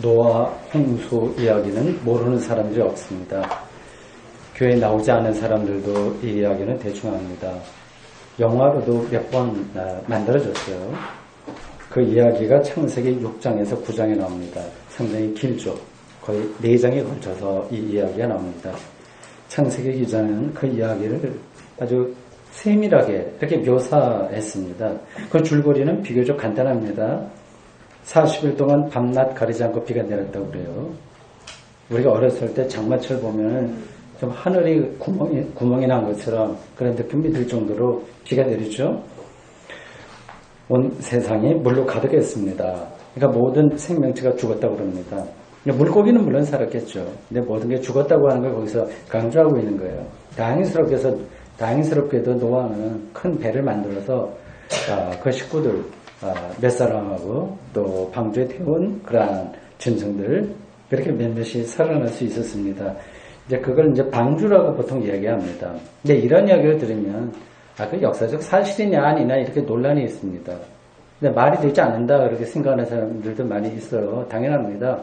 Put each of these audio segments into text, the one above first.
노아 홍수 이야기는 모르는 사람들이 없습니다. 교회에 나오지 않은 사람들도 이 이야기는 대충 압니다. 영화로도 몇 번 만들어졌어요. 그 이야기가 창세기 6장에서 9장에 나옵니다. 상당히 길죠. 거의 4장에 걸쳐서 이 이야기가 나옵니다. 창세기 2장은 그 이야기를 아주 세밀하게 이렇게 묘사했습니다. 그 줄거리는 비교적 간단합니다. 40일 동안 밤낮 가리지 않고 비가 내렸다고 그래요. 우리가 어렸을 때 장마철 보면 좀 하늘이 구멍이 난 것처럼 그런 느낌이 들 정도로 비가 내리죠. 온 세상이 물로 가득했습니다. 그러니까 모든 생명체가 죽었다고 그럽니다. 물고기는 물론 살았겠죠. 근데 모든 게 죽었다고 하는 걸 거기서 강조하고 있는 거예요. 다행스럽게도 노아는 큰 배를 만들어서 그 식구들 몇 사람하고 또 방주에 태운 그러한 짐승들 그렇게 몇몇이 살아날 수 있었습니다. 이제 그걸 이제 방주라고 보통 이야기합니다. 근데 이런 이야기를 들으면 그 역사적 사실이냐 아니냐 이렇게 논란이 있습니다. 근데 말이 되지 않는다 그렇게 생각하는 사람들도 많이 있어요. 당연합니다.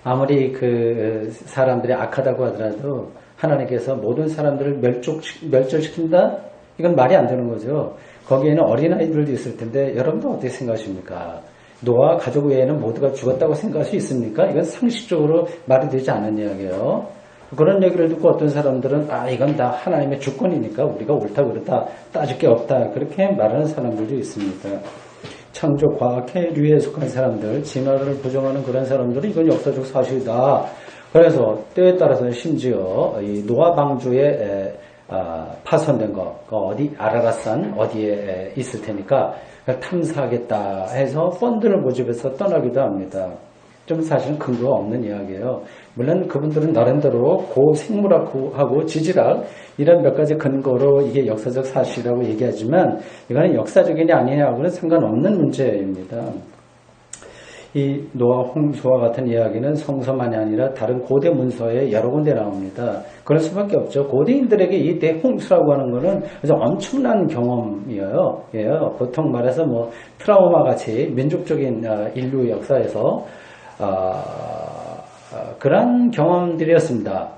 아무리 그 사람들이 악하다고 하더라도 하나님께서 모든 사람들을 멸절시킨다? 이건 말이 안 되는 거죠. 거기에는 어린아이들도 있을 텐데 여러분도 어떻게 생각하십니까? 노아 가족 외에는 모두가 죽었다고 생각할 수 있습니까? 이건 상식적으로 말이 되지 않는 이야기예요. 그런 얘기를 듣고 어떤 사람들은 이건 다 하나님의 주권이니까 우리가 옳다 그렇다 따질 게 없다 그렇게 말하는 사람들도 있습니다. 창조 과학계류에 속한 사람들, 진화를 부정하는 그런 사람들은 이건 역사적 사실이다. 그래서 때에 따라서는 심지어 이 노아 방주에 파손된 거, 어디 아라랏산 어디에 있을 테니까 탐사하겠다 해서 펀드를 모집해서 떠나기도 합니다. 좀 사실은 근거가 없는 이야기예요. 물론 그분들은 나름대로 고생물학하고 지질학 이런 몇 가지 근거로 이게 역사적 사실이라고 얘기하지만 이거는 역사적이냐 아니냐하고는 상관없는 문제입니다. 이 노아 홍수와 같은 이야기는 성서만이 아니라 다른 고대 문서에 여러 군데 나옵니다. 그럴 수밖에 없죠. 고대인들에게 이 대홍수라고 하는 것은 아주 엄청난 경험이에요. 보통 말해서 뭐 트라우마 같이 민족적인 인류 역사에서 그런 경험들이었습니다.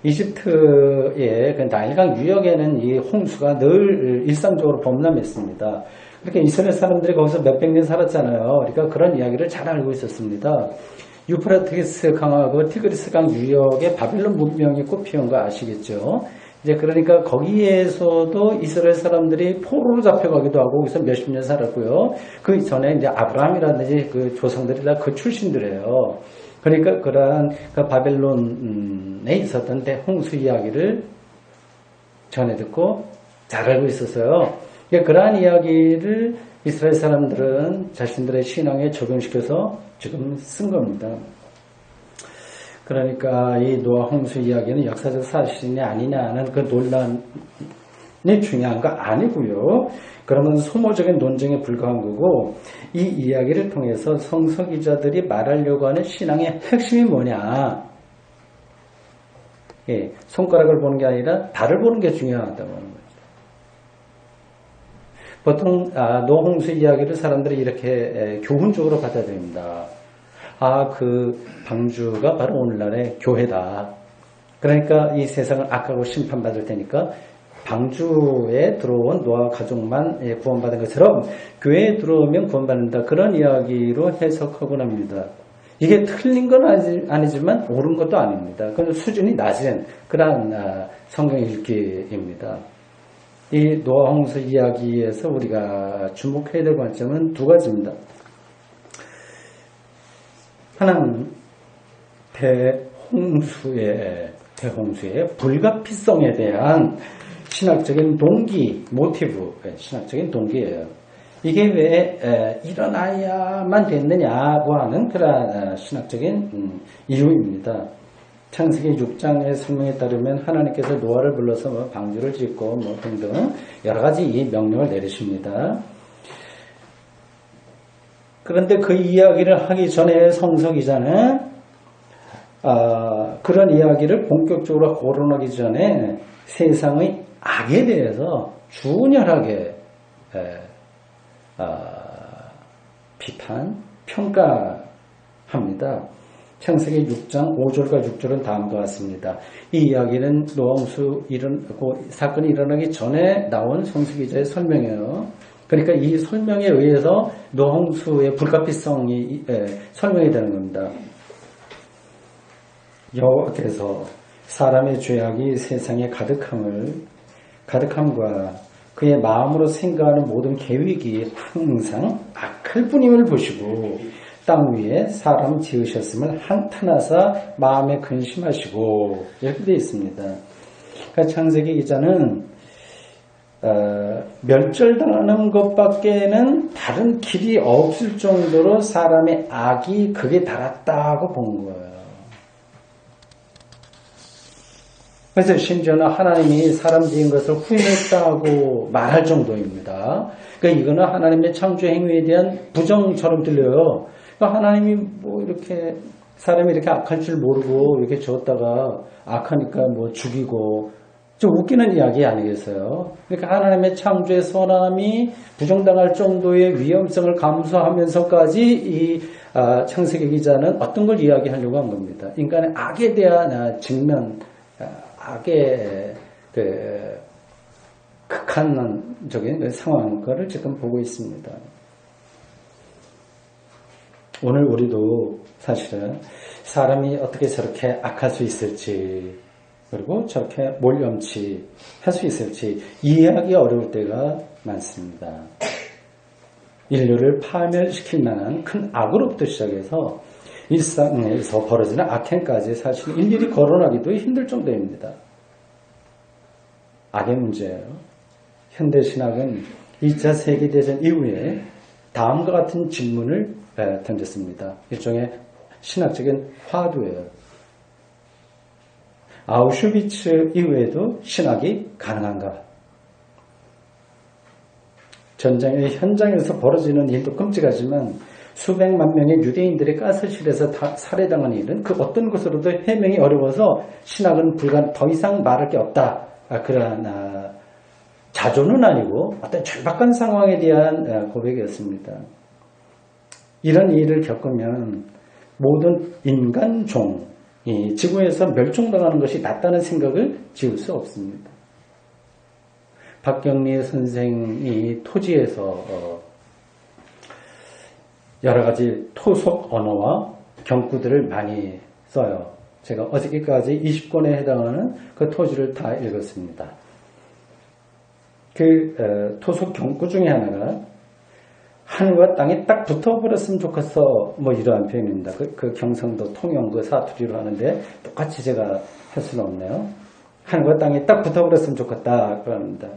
이집트의 그 나일강 유역에는 이 홍수가 늘 일상적으로 범람했습니다. 그렇게 이스라엘 사람들이 거기서 몇백 년 살았잖아요. 그러니까 그런 이야기를 잘 알고 있었습니다. 유프라테스 강하고 티그리스 강 유역에 바벨론 문명이 꽃피운 거 아시겠죠? 이제 그러니까 거기에서도 이스라엘 사람들이 포로로 잡혀가기도 하고 거기서 몇십 년 살았고요. 그 전에 이제 아브라함이라든지 그 조상들이 다 그 출신들이에요. 그러니까 그러한 그 바벨론에 있었던 대홍수 이야기를 전해 듣고 잘 알고 있었어요. 그러한 이야기를 이스라엘 사람들은 자신들의 신앙에 적용시켜서 지금 쓴 겁니다. 그러니까 이 노아 홍수 이야기는 역사적 사실이냐 아니냐는 그 논란이 중요한 거 아니고요. 그러면 소모적인 논쟁에 불과한 거고 이 이야기를 통해서 성서 기자들이 말하려고 하는 신앙의 핵심이 뭐냐. 손가락을 보는 게 아니라 달을 보는 게 중요하다고 하는 거죠. 보통 노홍수 이야기를 사람들이 이렇게 교훈적으로 받아들입니다. 그 방주가 바로 오늘날의 교회다. 그러니까 이 세상을 악하고 심판받을 테니까 방주에 들어온 노아 가족만 구원받은 것처럼 교회에 들어오면 구원받는다. 그런 이야기로 해석하곤 합니다. 이게 틀린 건 아니지만 옳은 것도 아닙니다. 그건 수준이 낮은 그런 성경 읽기입니다. 이 노아 홍수 이야기에서 우리가 주목해야 될 관점은 두 가지입니다. 하나는 대홍수의 불가피성에 대한 신학적인 동기, 모티브, 신학적인 동기예요. 이게 왜 일어나야만 됐느냐고 하는 그런 신학적인 이유입니다. 창세기 6장의 설명에 따르면 하나님께서 노아를 불러서 방주를 짓고 등등 여러 가지 이 명령을 내리십니다. 그런데 그 이야기를 하기 전에 성서 기자는 그런 이야기를 본격적으로 거론하기 전에 세상의 악에 대해서 준연하게 비판, 평가 합니다. 창세기 6장 5절과 6절은 다음과 같습니다. 이 이야기는 노홍수 사건이 일어나기 전에 나온 성수기자의 설명이에요. 그러니까 이 설명에 의해서 노홍수의 불가피성이 설명이 되는 겁니다. 여호와께서 사람의 죄악이 세상에 가득함과 그의 마음으로 생각하는 모든 계획이 항상 악할 뿐임을 보시고 땅 위에 사람 지으셨음을 한탄하사 마음에 근심하시고 이렇게 되어 있습니다. 그러니까 창세기 기자는 멸절당하는 것밖에는 다른 길이 없을 정도로 사람의 악이 극에 달았다고 본 거예요. 그래서 심지어는 하나님이 사람 지은 것을 후인했다고 말할 정도입니다. 그러니까 이거는 하나님의 창조 행위에 대한 부정처럼 들려요. 그러니까 하나님이 뭐 이렇게 사람이 이렇게 악할 줄 모르고 이렇게 줬다가 악하니까 뭐 죽이고 좀 웃기는 이야기 아니겠어요? 그러니까 하나님의 창조의 선함이 부정당할 정도의 위험성을 감수하면서까지 이 창세기 기자는 어떤 걸 이야기하려고 한 겁니다. 인간의 악에 대한 직면, 악의 극한적인 상황을 지금 보고 있습니다. 오늘 우리도 사실은 사람이 어떻게 저렇게 악할 수 있을지 그리고 저렇게 몰염치 할 수 있을지 이해하기 어려울 때가 많습니다. 인류를 파멸시킬 만한 큰 악으로부터 시작해서 일상에서 벌어지는 악행까지 사실 일일이 거론하기도 힘들 정도입니다. 악의 문제예요. 현대신학은 2차 세계대전 이후에 다음과 같은 질문을 던졌습니다. 일종의 신학적인 화두예요. 아우슈비츠 이후에도 신학이 가능한가? 전쟁의 현장에서 벌어지는 일도 끔찍하지만 수백만 명의 유대인들의 가스실에서 살해당한 일은 그 어떤 것으로도 해명이 어려워서 신학은 더 이상 말할 게 없다. 그러나 자조는 아니고 어떤 절박한 상황에 대한 고백이었습니다. 이런 일을 겪으면 모든 인간종이 지구에서 멸종당하는 것이 낫다는 생각을 지울 수 없습니다. 박경리 선생이 토지에서 여러 가지 토속 언어와 경구들을 많이 써요. 제가 어저께까지 20권에 해당하는 그 토지를 다 읽었습니다. 그 토속 경구 중에 하나가 하늘과 땅이 딱 붙어버렸으면 좋겠어. 뭐 이러한 표현입니다. 그 경상도 통영 그 사투리로 하는데 똑같이 제가 할 수는 없네요. 하늘과 땅이 딱 붙어버렸으면 좋겠다. 그럽니다.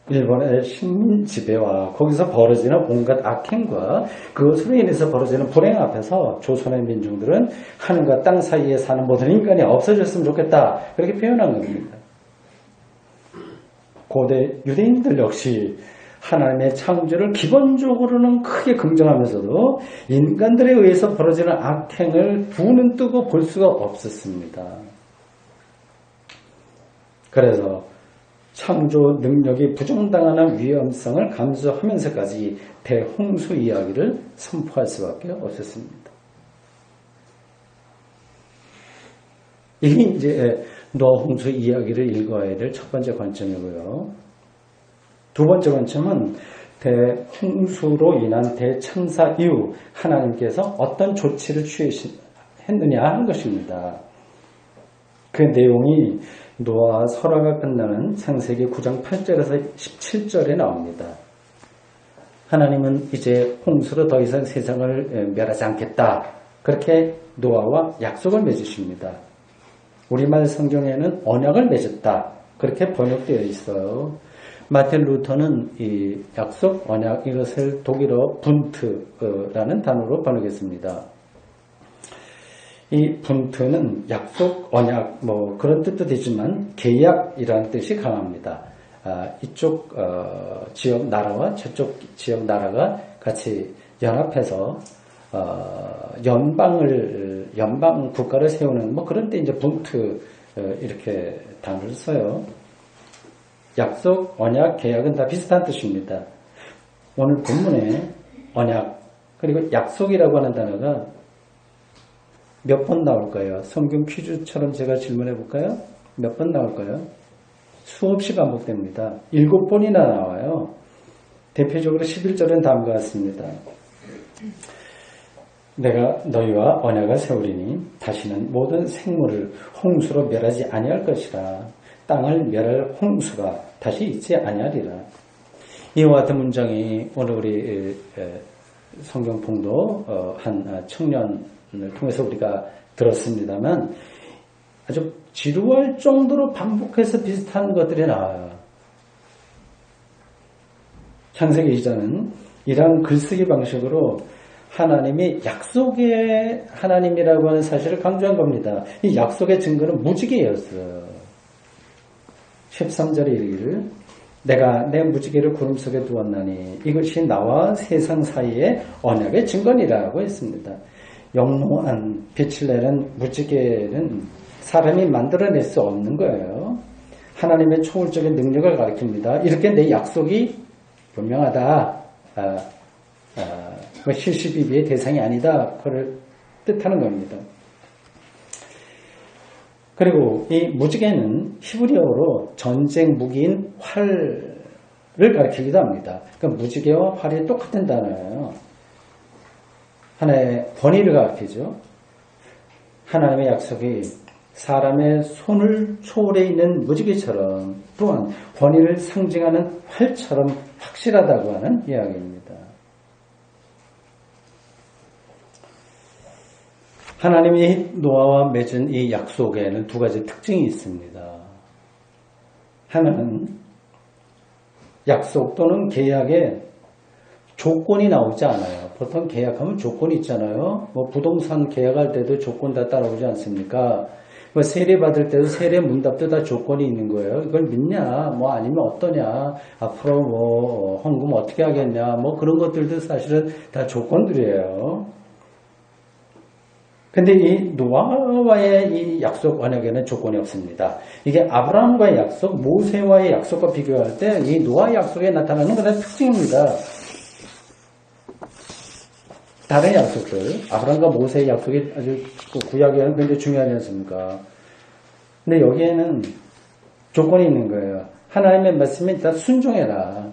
일본의 식민 지배와 거기서 벌어지는 온갖 악행과 그것으로 인해서 벌어지는 불행 앞에서 조선의 민중들은 하늘과 땅 사이에 사는 모든 인간이 없어졌으면 좋겠다. 그렇게 표현한 겁니다. 고대 유대인들 역시 하나님의 창조를 기본적으로는 크게 긍정하면서도 인간들에 의해서 벌어지는 악행을 두 눈 뜨고 볼 수가 없었습니다. 그래서 창조 능력이 부정당하는 위험성을 감수하면서까지 대홍수 이야기를 선포할 수밖에 없었습니다. 이게 이제 노홍수 이야기를 읽어야 될 첫 번째 관점이고요. 두 번째 관점은 대홍수로 인한 대참사 이후 하나님께서 어떤 조치를 취했느냐 하는 것입니다. 그 내용이 노아와 설화가 끝나는 창세기 9장 8절에서 17절에 나옵니다. 하나님은 이제 홍수로 더 이상 세상을 멸하지 않겠다. 그렇게 노아와 약속을 맺으십니다. 우리말 성경에는 언약을 맺었다. 그렇게 번역되어 있어요. 마틴 루터는 이 약속, 언약 이것을 독일어 분트라는 단어로 번역했습니다. 이 분트는 약속, 언약 뭐 그런 뜻도 되지만 계약이라는 뜻이 강합니다. 이쪽 지역 나라와 저쪽 지역 나라가 같이 연합해서 연방 국가를 세우는 뭐 그런 때 이제 분트 이렇게 단어를 써요. 약속, 언약, 계약은 다 비슷한 뜻입니다. 오늘 본문에 언약 그리고 약속이라고 하는 단어가 몇 번 나올까요? 성경 퀴즈처럼 제가 질문해 볼까요? 몇 번 나올까요? 수없이 반복됩니다. 7번이나 나와요. 대표적으로 11절은 다음과 같습니다. 내가 너희와 언약을 세우리니 다시는 모든 생물을 홍수로 멸하지 아니할 것이라. 땅을 멸할 홍수가 다시 있지 아니하리라. 이와 같은 문장이 오늘 우리 성경 봉도 한 청년을 통해서 우리가 들었습니다만 아주 지루할 정도로 반복해서 비슷한 것들이 나와요. 창세기 2장은 이러한 글쓰기 방식으로 하나님이 약속의 하나님이라고 하는 사실을 강조한 겁니다. 이 약속의 증거는 무지개였어요. 13절에 이르기를 내가 내 무지개를 구름 속에 두었나니 이것이 나와 세상 사이의 언약의 증거니라고 했습니다. 영롱한 빛을 내는 무지개는 사람이 만들어낼 수 없는 거예요. 하나님의 초월적인 능력을 가리킵니다. 이렇게 내 약속이 분명하다. 실시비비의 대상이 아니다. 그걸 뜻하는 겁니다. 그리고 이 무지개는 히브리어로 전쟁 무기인 활을 가리키기도 합니다. 그러니까 무지개와 활이 똑같은 단어예요. 하나의 권위를 가리키죠. 하나님의 약속이 사람의 손을 초월해 있는 무지개처럼 또한 권위를 상징하는 활처럼 확실하다고 하는 이야기입니다. 하나님이 노아와 맺은 이 약속에는 두 가지 특징이 있습니다. 하나는 약속 또는 계약에 조건이 나오지 않아요. 보통 계약하면 조건이 있잖아요. 뭐 부동산 계약할 때도 조건 다 따라오지 않습니까? 뭐 세례 받을 때도 세례 문답도 다 조건이 있는 거예요. 이걸 믿냐, 뭐 아니면 어떠냐, 앞으로 뭐 헌금 어떻게 하겠냐, 뭐 그런 것들도 사실은 다 조건들이에요. 근데 이 노아와의 이 약속 언약에는 조건이 없습니다. 이게 아브라함과의 약속, 모세와의 약속과 비교할 때 이 노아의 약속에 나타나는 그런 특징입니다. 다른 약속들, 아브라함과 모세의 약속이 아주 구약에는 굉장히 중요하지 않습니까? 근데 여기에는 조건이 있는 거예요. 하나님의 말씀에 일단 순종해라.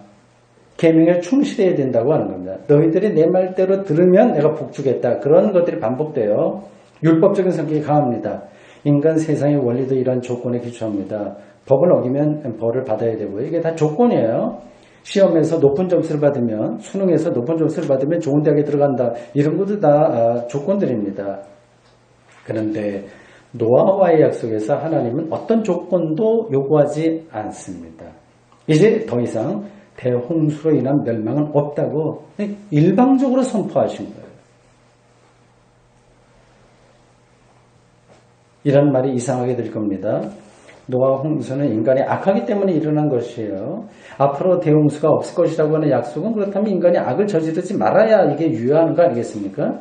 계명에 충실해야 된다고 하는 겁니다. 너희들이 내 말대로 들으면 내가 복 주겠다. 그런 것들이 반복돼요. 율법적인 성격이 강합니다. 인간 세상의 원리도 이런 조건에 기초합니다. 법을 어기면 벌을 받아야 되고요. 이게 다 조건이에요. 시험에서 높은 점수를 받으면, 수능에서 높은 점수를 받으면 좋은 대학에 들어간다. 이런 것도 다 조건들입니다. 그런데 노아와의 약속에서 하나님은 어떤 조건도 요구하지 않습니다. 이제 더 이상 대홍수로 인한 멸망은 없다고 일방적으로 선포하신 거예요. 이런 말이 이상하게 들릴 겁니다. 노아 홍수는 인간이 악하기 때문에 일어난 것이에요. 앞으로 대홍수가 없을 것이라고 하는 약속은 그렇다면 인간이 악을 저지르지 말아야 이게 유효한 거 아니겠습니까?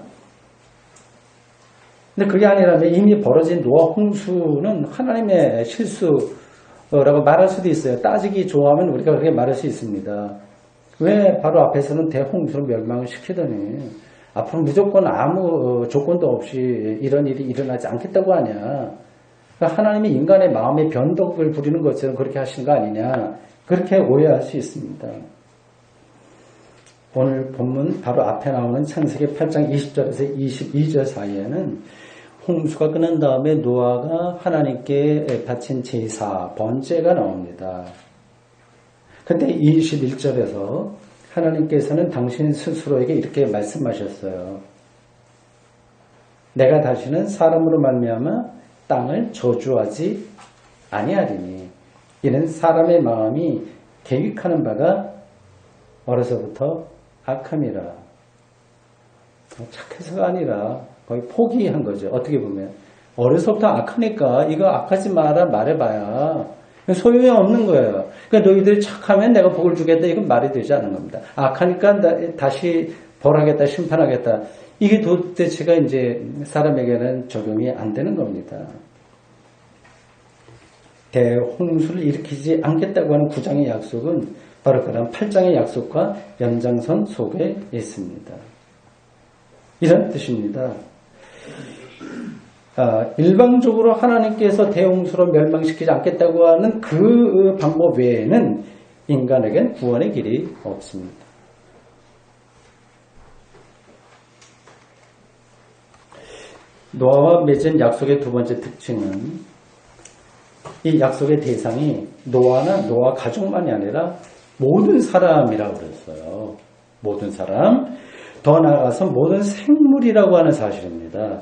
근데 그게 아니라면 이미 벌어진 노아 홍수는 하나님의 실수라고 말할 수도 있어요. 따지기 좋아하면 우리가 그렇게 말할 수 있습니다. 왜 바로 앞에서는 대홍수로 멸망을 시키더니 앞으로 무조건 아무 조건도 없이 이런 일이 일어나지 않겠다고 하냐. 그러니까 하나님이 인간의 마음에 변덕을 부리는 것처럼 그렇게 하신 거 아니냐. 그렇게 오해할 수 있습니다. 오늘 본문 바로 앞에 나오는 창세기 8장 20절에서 22절 사이에는 홍수가 끝난 다음에 노아가 하나님께 바친 제사, 번제가 나옵니다. 근데 21절에서 하나님께서는 당신 스스로에게 이렇게 말씀하셨어요. 내가 다시는 사람으로 말미암아 땅을 저주하지 아니하리니 이는 사람의 마음이 계획하는 바가 어려서부터 악함이라. 착해서가 아니라 거의 포기한 거죠. 어떻게 보면 어려서부터 악하니까 이거 악하지 마라 말해봐야 소용이 없는 거예요. 그러니까 너희들이 착하면 내가 복을 주겠다. 이건 말이 되지 않은 겁니다. 악하니까 다시 벌하겠다, 심판하겠다. 이게 도대체가 이제 사람에게는 적용이 안 되는 겁니다. 대홍수를 일으키지 않겠다고 하는 9장의 약속은 바로 그런 8장의 약속과 연장선 속에 있습니다. 이런 뜻입니다. 일방적으로 하나님께서 대홍수로 멸망시키지 않겠다고 하는 그 방법 외에는 인간에겐 구원의 길이 없습니다. 노아와 맺은 약속의 두 번째 특징은 이 약속의 대상이 노아나 노아 가족만이 아니라 모든 사람이라고 그랬어요. 모든 사람, 더 나아가서 모든 생물이라고 하는 사실입니다.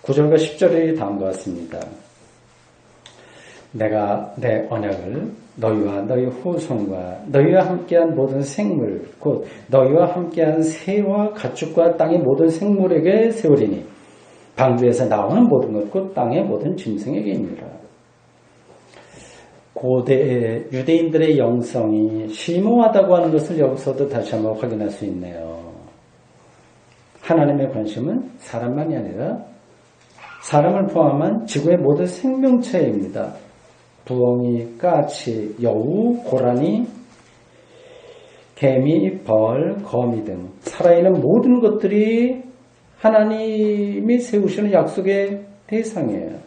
9절과 10절이 다음과 같습니다. 내가 내 언약을 너희와 너희 후손과 너희와 함께한 모든 생물 곧 너희와 함께한 새와 가축과 땅의 모든 생물에게 세우리니 방주에서 나오는 모든 것 곧 땅의 모든 짐승에게입니다. 고대 유대인들의 영성이 심오하다고 하는 것을 여기서도 다시 한번 확인할 수 있네요. 하나님의 관심은 사람만이 아니라 사람을 포함한 지구의 모든 생명체입니다. 부엉이, 까치, 여우, 고라니, 개미, 벌, 거미 등 살아있는 모든 것들이 하나님이 세우시는 약속의 대상이에요.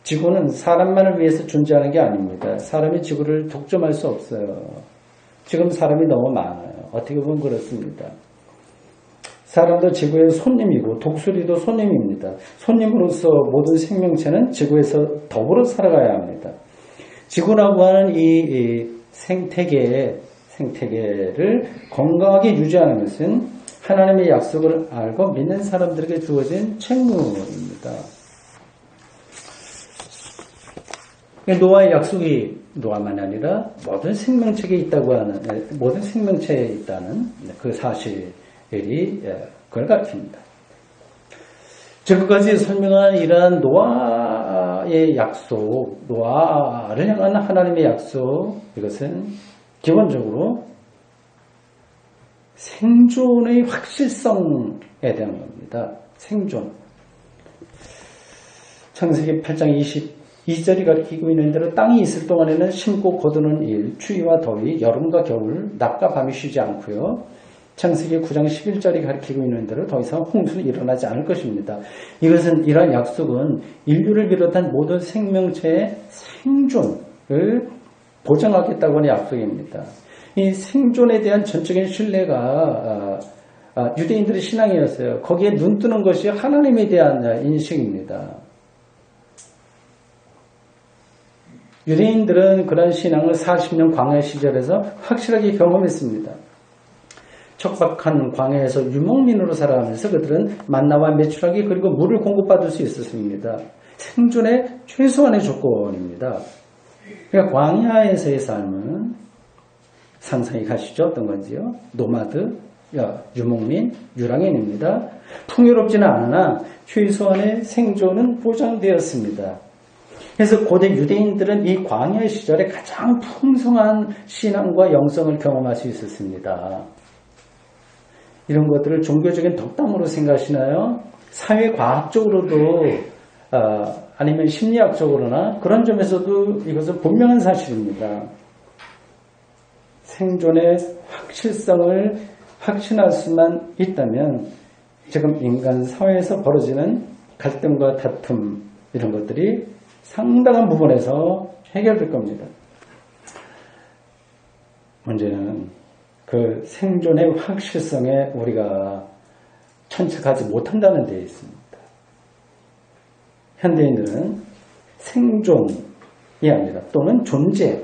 지구는 사람만을 위해서 존재하는 게 아닙니다. 사람이 지구를 독점할 수 없어요. 지금 사람이 너무 많아요. 어떻게 보면 그렇습니다. 사람도 지구의 손님이고 독수리도 손님입니다. 손님으로서 모든 생명체는 지구에서 더불어 살아가야 합니다. 지구라고 하는 이 생태계를 건강하게 유지하는 것은 하나님의 약속을 알고 믿는 사람들에게 주어진 책무입니다. 노아의 약속이 노아만 아니라 모든 생명체에 있다고 하는 모든 생명체에 있다는 그 사실이 그걸 가르칩니다. 지금까지 설명한 이러한 노아의 약속, 노아를 향한 하나님의 약속, 이것은 기본적으로 생존의 확실성에 대한 겁니다. 생존. 창세기 8장 22절이 가리키고 있는 대로 땅이 있을 동안에는 심고 거두는 일, 추위와 더위, 여름과 겨울, 낮과 밤이 쉬지 않고요. 창세기 9장 11절이 가리키고 있는 대로 더 이상 홍수는 일어나지 않을 것입니다. 이러한 약속은 인류를 비롯한 모든 생명체의 생존을 보장하겠다고 하는 약속입니다. 이 생존에 대한 전적인 신뢰가 유대인들의 신앙이었어요. 거기에 눈 뜨는 것이 하나님에 대한 인식입니다. 유대인들은 그런 신앙을 40년 광야 시절에서 확실하게 경험했습니다. 척박한 광야에서 유목민으로 살아가면서 그들은 만나와 메추라기 그리고 물을 공급받을 수 있었습니다. 생존의 최소한의 조건입니다. 그러니까 광야에서의 삶은 상상이 가시죠? 어떤 건지요? 노마드, 유목민, 유랑인입니다. 풍요롭지는 않으나 최소한의 생존은 보장되었습니다. 그래서 고대 유대인들은 이 광야 시절에 가장 풍성한 신앙과 영성을 경험할 수 있었습니다. 이런 것들을 종교적인 덕담으로 생각하시나요? 사회과학적으로도 아니면 심리학적으로나 그런 점에서도 이것은 분명한 사실입니다. 생존의 확실성을 확신할 수만 있다면 지금 인간 사회에서 벌어지는 갈등과 다툼 이런 것들이 상당한 부분에서 해결될 겁니다. 문제는 그 생존의 확실성에 우리가 천착하지 못한다는 데 있습니다. 현대인들은 생존이 아니라 또는 존재,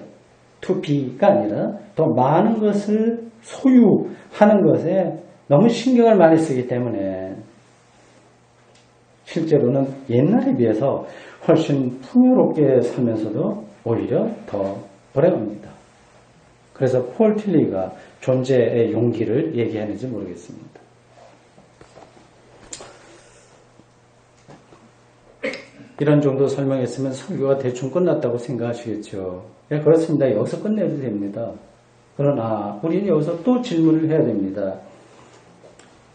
to be가 아니라 더 많은 것을 소유하는 것에 너무 신경을 많이 쓰기 때문에 실제로는 옛날에 비해서 훨씬 풍요롭게 살면서도 오히려 더 불행합니다. 그래서 폴 틸리가 존재의 용기를 얘기하는지 모르겠습니다. 이런 정도 설명했으면 설교가 대충 끝났다고 생각하시겠죠. 네, 그렇습니다. 여기서 끝내도 됩니다. 그러나 우리는 여기서 또 질문을 해야 됩니다.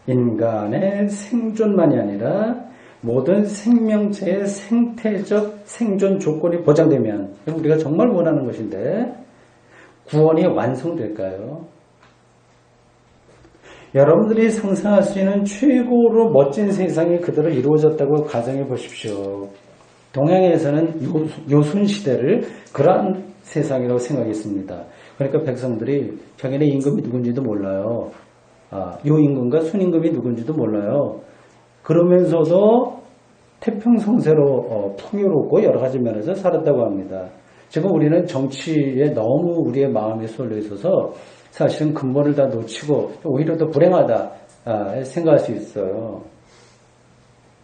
인간의 생존만이 아니라 모든 생명체의 생태적 생존 조건이 보장되면 우리가 정말 원하는 것인데 구원이 완성될까요? 여러분들이 상상할 수 있는 최고로 멋진 세상이 그대로 이루어졌다고 가정해 보십시오. 동양에서는 요순시대를 그러한 세상이라고 생각했습니다. 그러니까 백성들이 자기네 임금이 누군지도 몰라요. 요임금과 순임금이 누군지도 몰라요. 그러면서도 태평성세로 풍요롭고 여러 가지 면에서 살았다고 합니다. 지금 우리는 정치에 너무 우리의 마음에 쏠려 있어서 사실은 근본을 다 놓치고 오히려 더 불행하다 생각할 수 있어요.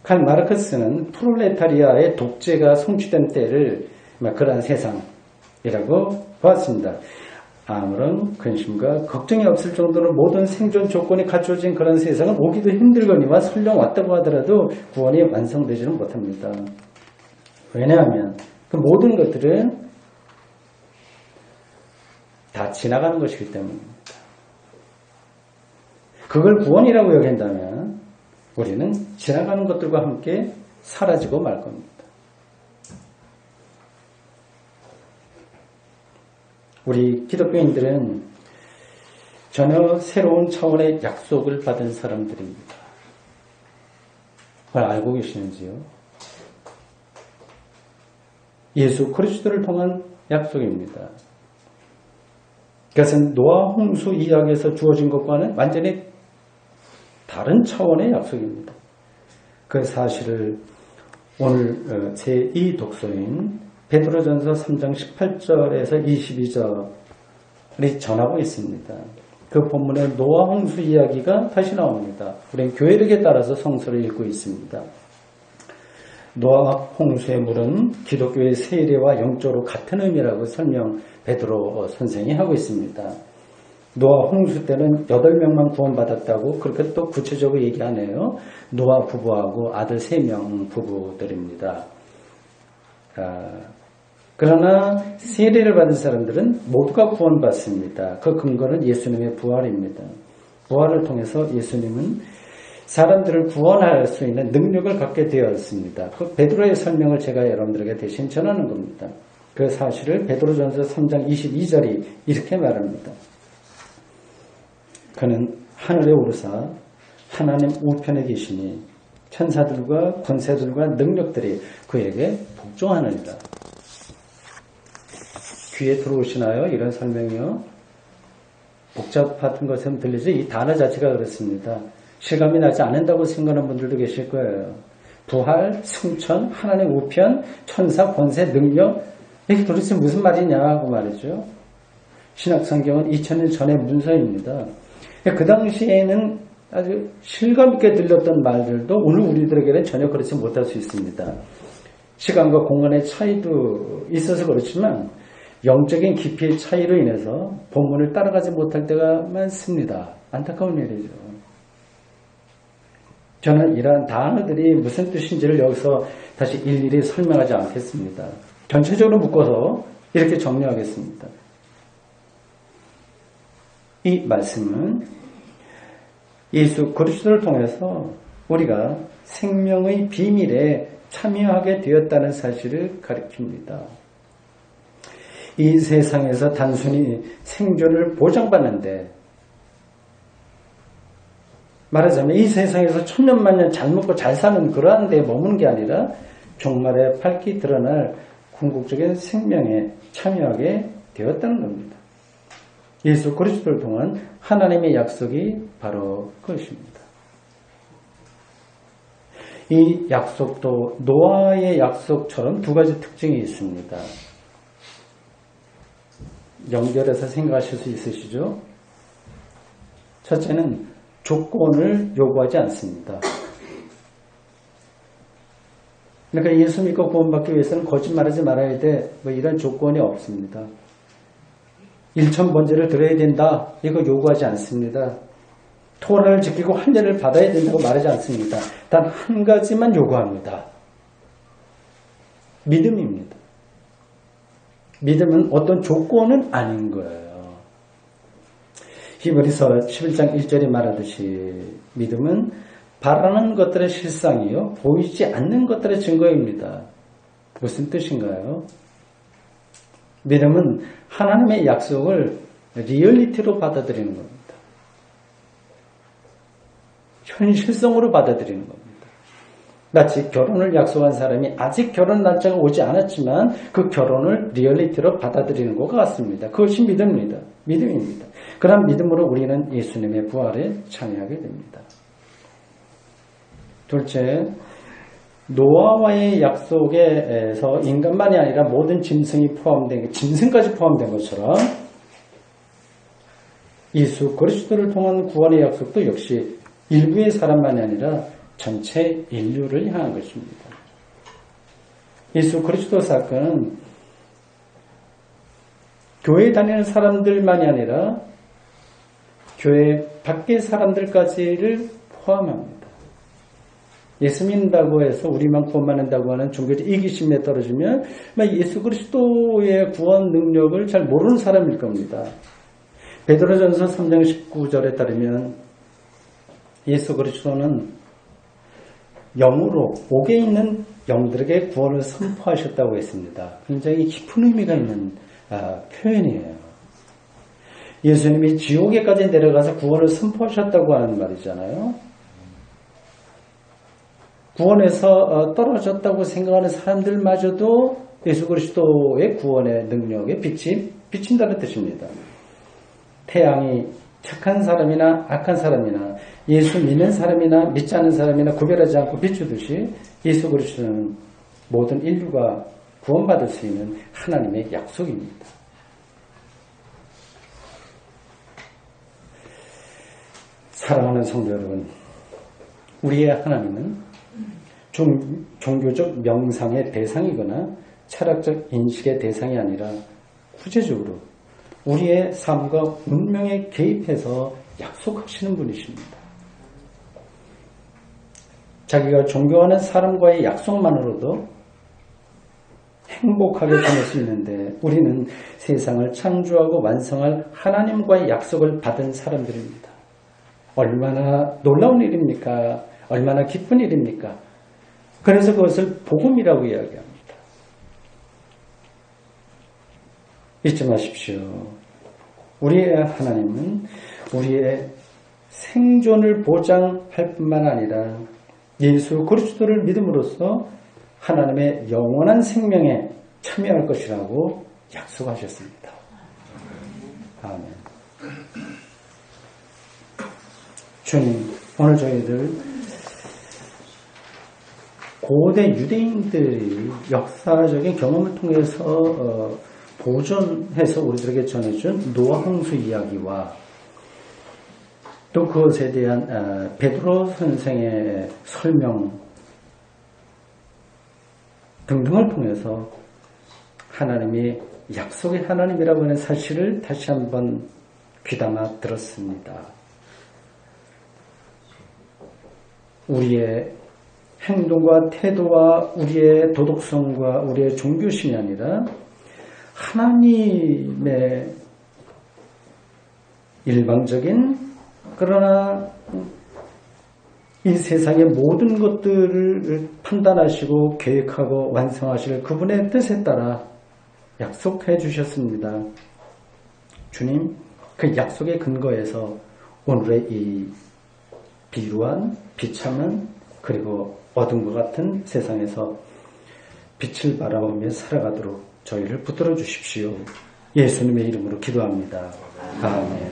칼 마르크스는 프롤레타리아의 독재가 성취된 때를 그러한 세상이라고 보았습니다. 아무런 근심과 걱정이 없을 정도로 모든 생존 조건이 갖춰진 그런 세상은 오기도 힘들거니와 설령 왔다고 하더라도 구원이 완성되지는 못합니다. 왜냐하면 그 모든 것들은 다 지나가는 것이기 때문입니다. 그걸 구원이라고 여긴다면 우리는 지나가는 것들과 함께 사라지고 말 겁니다. 우리 기독교인들은 전혀 새로운 차원의 약속을 받은 사람들입니다. 그걸 알고 계시는지요? 예수 그리스도를 통한 약속입니다. 그것은 노아 홍수 이야기에서 주어진 것과는 완전히 다른 차원의 약속입니다. 그 사실을 오늘 제2 독서인 베드로전서 3장 18절에서 22절이 전하고 있습니다. 그 본문에 노아 홍수 이야기가 다시 나옵니다. 우리는 교회력에 따라서 성서를 읽고 있습니다. 노아 홍수의 물은 기독교의 세례와 영적으로 같은 의미라고 설명 베드로 선생이 하고 있습니다. 노아 홍수 때는 8명만 구원받았다고 그렇게 또 구체적으로 얘기하네요. 노아 부부하고 아들 3명 부부들입니다. 그러나 세례를 받은 사람들은 모두가 구원받습니다. 그 근거는 예수님의 부활입니다. 부활을 통해서 예수님은 사람들을 구원할 수 있는 능력을 갖게 되었습니다. 그 베드로의 설명을 제가 여러분들에게 대신 전하는 겁니다. 그 사실을 베드로전서 3장 22절이 이렇게 말합니다. 그는 하늘에 오르사 하나님 우편에 계시니 천사들과 권세들과 능력들이 그에게 복종하느니라. 귀에 들어오시나요? 이런 설명이요. 복잡한 것처럼 들리죠? 이 단어 자체가 그렇습니다. 실감이 나지 않는다고 생각하는 분들도 계실 거예요. 부활, 승천, 하나님 우편, 천사, 권세, 능력 이게 도대체 무슨 말이냐 하고 말이죠. 신약성경은 2000년 전의 문서입니다. 그 당시에는 아주 실감 있게 들렸던 말들도 오늘 우리들에게는 전혀 그렇지 못할 수 있습니다. 시간과 공간의 차이도 있어서 그렇지만 영적인 깊이의 차이로 인해서 본문을 따라가지 못할 때가 많습니다. 안타까운 일이죠. 저는 이러한 단어들이 무슨 뜻인지를 여기서 다시 일일이 설명하지 않겠습니다. 전체적으로 묶어서 이렇게 정리하겠습니다. 이 말씀은 예수 그리스도를 통해서 우리가 생명의 비밀에 참여하게 되었다는 사실을 가리킵니다. 이 세상에서 단순히 생존을 보장받는데 말하자면 이 세상에서 천년만년 잘 먹고 잘 사는 그러한 데에 머무는 게 아니라 종말에 밝히 드러날 궁극적인 생명에 참여하게 되었다는 겁니다. 예수 그리스도를 통한 하나님의 약속이 바로 그것입니다. 이 약속도 노아의 약속처럼 두 가지 특징이 있습니다. 연결해서 생각하실 수 있으시죠? 첫째는 조건을 요구하지 않습니다. 그러니까 예수 믿고 구원받기 위해서는 거짓말하지 말아야 돼. 뭐 이런 조건이 없습니다. 1000번제를 드려야 된다. 이거 요구하지 않습니다. 토라를 지키고 할례를 받아야 된다고 말하지 않습니다. 단 한 가지만 요구합니다. 믿음입니다. 믿음은 어떤 조건은 아닌 거예요. 히브리서 11장 1절이 말하듯이 믿음은 바라는 것들의 실상이요 보이지 않는 것들의 증거입니다. 무슨 뜻인가요? 믿음은 하나님의 약속을 리얼리티로 받아들이는 겁니다. 현실성으로 받아들이는 겁니다. 마치 결혼을 약속한 사람이 아직 결혼 날짜가 오지 않았지만 그 결혼을 리얼리티로 받아들이는 것과 같습니다. 그것이 믿음입니다. 그런 믿음으로 우리는 예수님의 부활에 참여하게 됩니다. 둘째, 노아와의 약속에서 인간만이 아니라 모든 짐승까지 포함된 것처럼 예수 그리스도를 통한 구원의 약속도 역시 일부의 사람만이 아니라 전체 인류를 향한 것입니다. 예수 그리스도 사건은 교회 다니는 사람들만이 아니라 교회 밖의 사람들까지를 포함합니다. 예수 믿는다고 해서 우리만 구원받는다고 하는 종교적 이기심에 떨어지면 예수 그리스도의 구원 능력을 잘 모르는 사람일 겁니다. 베드로전서 3장 19절에 따르면 예수 그리스도는 영으로 옥에 있는 영들에게 구원을 선포하셨다고 했습니다. 굉장히 깊은 의미가 있는 표현이에요. 예수님이 지옥에까지 내려가서 구원을 선포하셨다고 하는 말이잖아요. 구원에서 떨어졌다고 생각하는 사람들마저도 예수 그리스도의 구원의 능력에 비친다는 뜻입니다. 태양이 착한 사람이나 악한 사람이나 예수 믿는 사람이나 믿지 않는 사람이나 구별하지 않고 비추듯이 예수 그리스도는 모든 인류가 구원받을 수 있는 하나님의 약속입니다. 사랑하는 성도 여러분, 우리의 하나님은 종교적 명상의 대상이거나 철학적 인식의 대상이 아니라 구체적으로 우리의 삶과 운명에 개입해서 약속하시는 분이십니다. 자기가 존경하는 사람과의 약속만으로도 행복하게 지낼 수 있는데 우리는 세상을 창조하고 완성할 하나님과의 약속을 받은 사람들입니다. 얼마나 놀라운 일입니까? 얼마나 기쁜 일입니까? 그래서 그것을 복음이라고 이야기합니다. 잊지 마십시오. 우리의 하나님은 우리의 생존을 보장할 뿐만 아니라 예수 그리스도를 믿음으로써 하나님의 영원한 생명에 참여할 것이라고 약속하셨습니다. 아멘. 주님, 오늘 저희들 고대 유대인들이 역사적인 경험을 통해서 보존해서 우리들에게 전해준 노아 홍수 이야기와 또 그것에 대한 베드로 선생의 설명 등등을 통해서 하나님이 약속의 하나님이라고 하는 사실을 다시 한번 귀담아 들었습니다. 우리의 행동과 태도와 우리의 도덕성과 우리의 종교심이 아니라 하나님의 일방적인 그러나 이 세상의 모든 것들을 판단하시고 계획하고 완성하실 그분의 뜻에 따라 약속해 주셨습니다. 주님, 그 약속의 근거에서 오늘의 이 비루한 비참한 그리고 어둠과 같은 세상에서 빛을 바라보며 살아가도록 저희를 붙들어 주십시오. 예수님의 이름으로 기도합니다. 아멘.